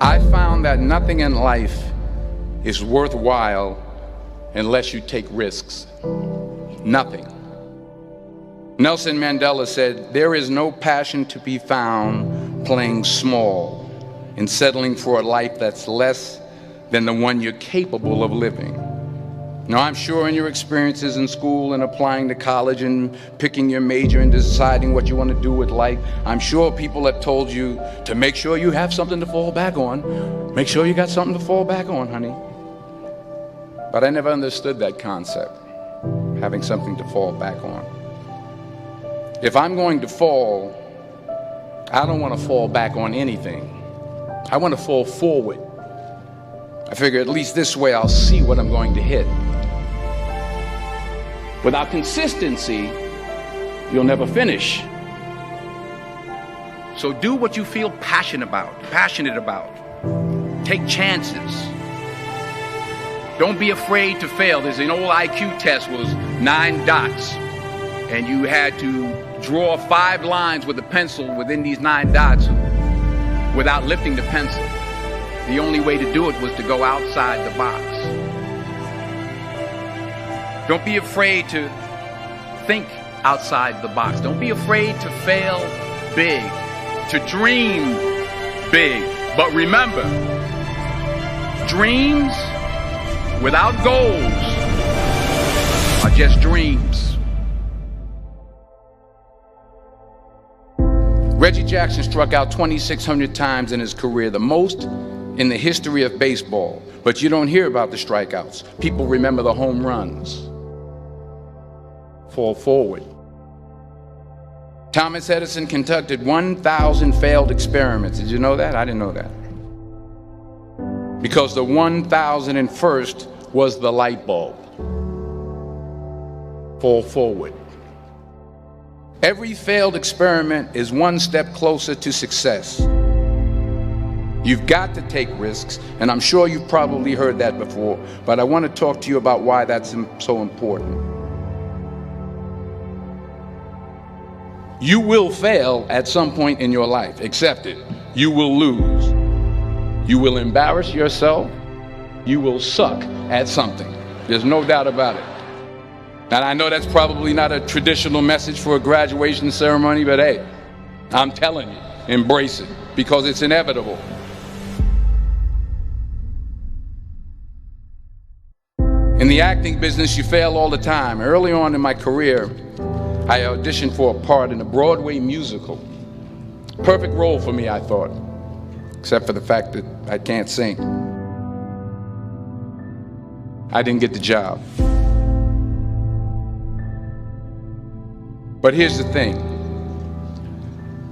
I found that nothing in life is worthwhile unless you take risks. Nothing. Nelson Mandela said, "There is no passion to be found playing small and settling for a life that's less than the one you're capable of living." Now, I'm sure in your experiences in school and applying to college and picking your major and deciding what you want to do with life, I'm sure people have told you to make sure you have something to fall back on. Make sure you got something to fall back on, honey. But I never understood that concept, having something to fall back on. If I'm going to fall, I don't want to fall back on anything. I want to fall forward. I figure at least this way I'll see what I'm going to hit. Without consistency, you'll never finish. So do what you feel passionate about. Take chances. Don't be afraid to fail. There's an old IQ test, was 9 dots, and you had to draw 5 lines with a pencil within these 9 dots without lifting the pencil. The only way to do it was to go outside the box. Don't be afraid to think outside the box. Don't be afraid to fail big, to dream big. But remember, dreams without goals are just dreams. Reggie Jackson struck out 2,600 times in his career, the most in the history of baseball. But you don't hear about the strikeouts. People remember the home runs. Fall forward. Thomas Edison conducted 1,000 failed experiments. Did you know that? I didn't know that. Because the 1,001st was the light bulb. Fall forward. Every failed experiment is one step closer to success. You've got to take risks, and I'm sure you've probably heard that before, but I want to talk to you about why that's so important. You will fail at some point in your life. Accept it. You will lose. You will embarrass yourself. You will suck at something. There's no doubt about it. And I know that's probably not a traditional message for a graduation ceremony, but hey, I'm telling you, embrace it, because it's inevitable. In the acting business, you fail all the time. Early on in my career, I auditioned for a part in a Broadway musical. Perfect role for me, I thought, except for the fact that I can't sing. I didn't get the job. But here's the thing.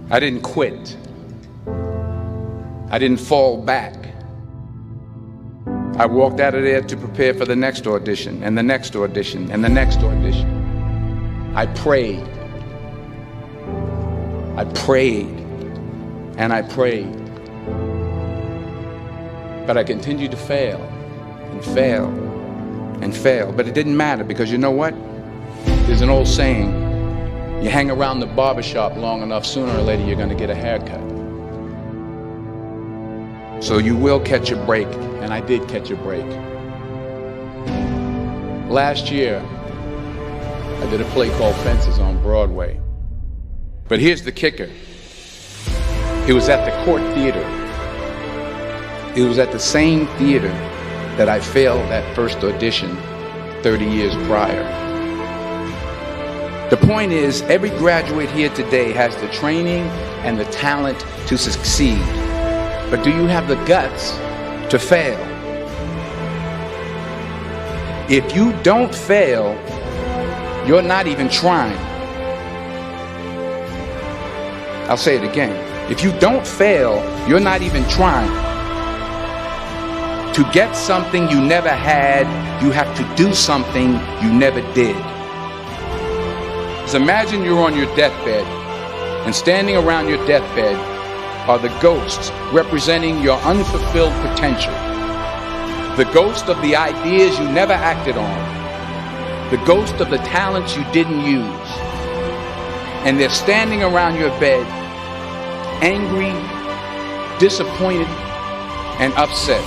I didn't quit. I didn't fall back. I walked out of there to prepare for the next audition, and the next audition, and the next audition. I prayed. I prayed. And I prayed. But I continued to fail, and fail, and fail. But it didn't matter, because you know what? There's an old saying, you hang around the barbershop long enough, sooner or later you're going to get a haircut. So you will catch a break, and I did catch a break. Last year, I did a play called Fences on Broadway. But here's the kicker. It was at the Court Theater. It was at the same theater that I failed that first audition 30 years prior. The point is, every graduate here today has the training and the talent to succeed. But do you have the guts to fail? If you don't fail, you're not even trying. I'll say it again. If you don't fail, you're not even trying. To get something you never had, you have to do something you never did. So imagine you're on your deathbed, and standing around your deathbed are the ghosts representing your unfulfilled potential. The ghost of the ideas you never acted on. The ghost of the talents you didn't use. And they're standing around your bed, angry, disappointed, and upset.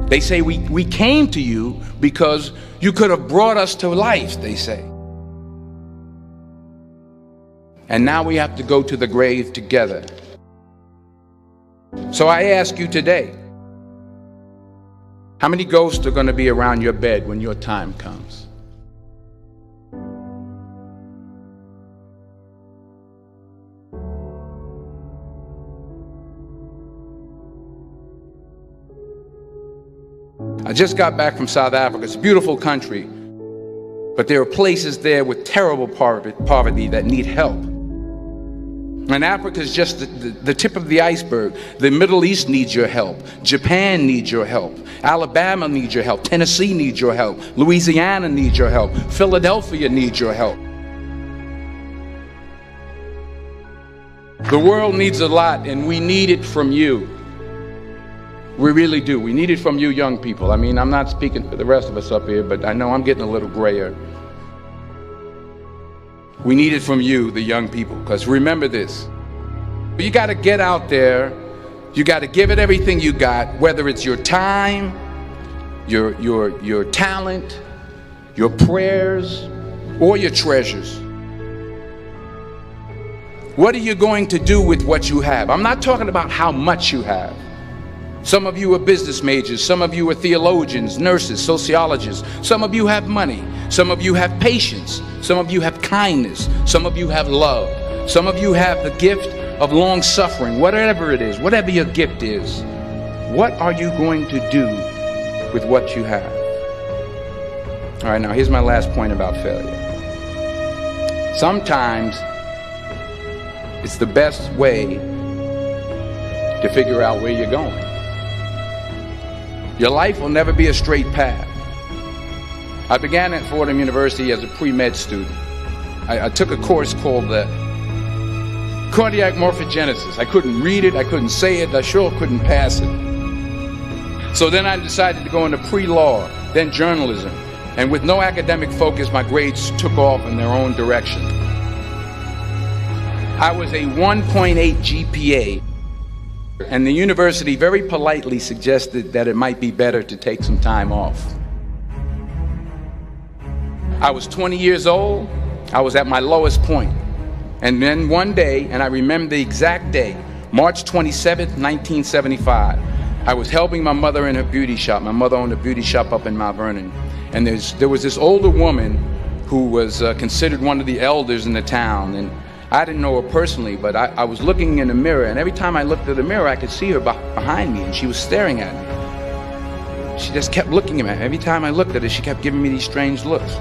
They say we came to you because you could have brought us to life, they say. And now we have to go to the grave together. So I ask you today, how many ghosts are going to be around your bed when your time comes? I just got back from South Africa. It's a beautiful country, but there are places there with terrible poverty that need help. And Africa is just the tip of the iceberg. The Middle East needs your help. Japan needs your help. Alabama needs your help. Tennessee needs your help. Louisiana needs your help. Philadelphia needs your help. The world needs a lot, and we need it from you. We really do. We need it from you young people. I mean, I'm not speaking for the rest of us up here, but I know I'm getting a little grayer. We need it from you, the young people, because remember this. You got to get out there. You got to give it everything you got, whether it's your time, your talent, your prayers, or your treasures. What are you going to do with what you have? I'm not talking about how much you have. Some of you are business majors, some of you are theologians, nurses, sociologists, some of you have money, some of you have patience, some of you have kindness, some of you have love, some of you have the gift of long suffering. Whatever it is, whatever your gift is, what are you going to do with what you have? All right, now here's my last point about failure. Sometimes it's the best way to figure out where you're going. Your life will never be a straight path. I began at Fordham University as a pre-med student. I took a course called cardiac morphogenesis. I couldn't read it, I couldn't say it, I sure couldn't pass it. So then I decided to go into pre-law, then journalism. And with no academic focus, my grades took off in their own direction. I was a 1.8 GPA. And the university very politely suggested that it might be better to take some time off. I was 20 years old. I was at my lowest point. And then one day, and I remember the exact day, March 27th, 1975, I was helping my mother in her beauty shop. My mother owned a beauty shop up in Mount Vernon. And there was this older woman who was considered one of the elders in the town. And I didn't know her personally, but I was looking in the mirror, and every time I looked at the mirror, I could see her behind me, and she was staring at me. She just kept looking at me. Every time I looked at her, she kept giving me these strange looks.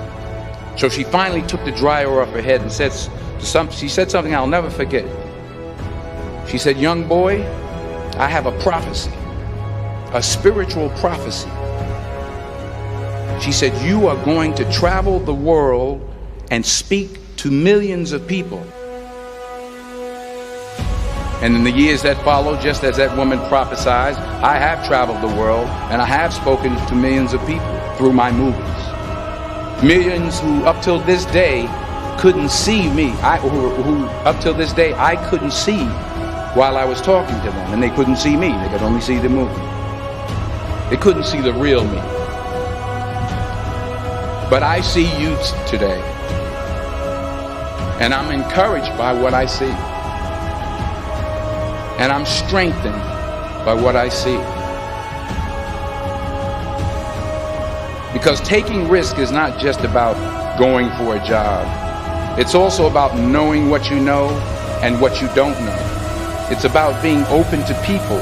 So she finally took the dryer off her head and she said something I'll never forget. She said, "Young boy, I have a prophecy, a spiritual prophecy." She said, "You are going to travel the world and speak to millions of people." And in the years that followed, just as that woman prophesied, I have traveled the world and I have spoken to millions of people through my movies. Millions who up till this day couldn't see me, who up till this day I couldn't see while I was talking to them, and they couldn't see me, they could only see the movie. They couldn't see the real me. But I see you today, and I'm encouraged by what I see. And I'm strengthened by what I see. Because taking risk is not just about going for a job. It's also about knowing what you know and what you don't know. It's about being open to people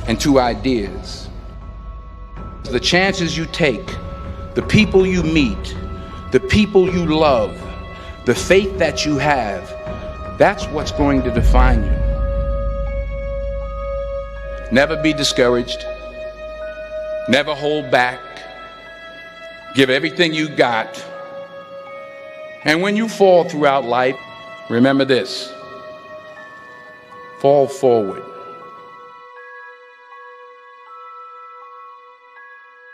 and to ideas. The chances you take, the people you meet, the people you love, the faith that you have, that's what's going to define you. Never be discouraged. Never hold back. Give everything you got. And when you fall throughout life, remember this: fall forward.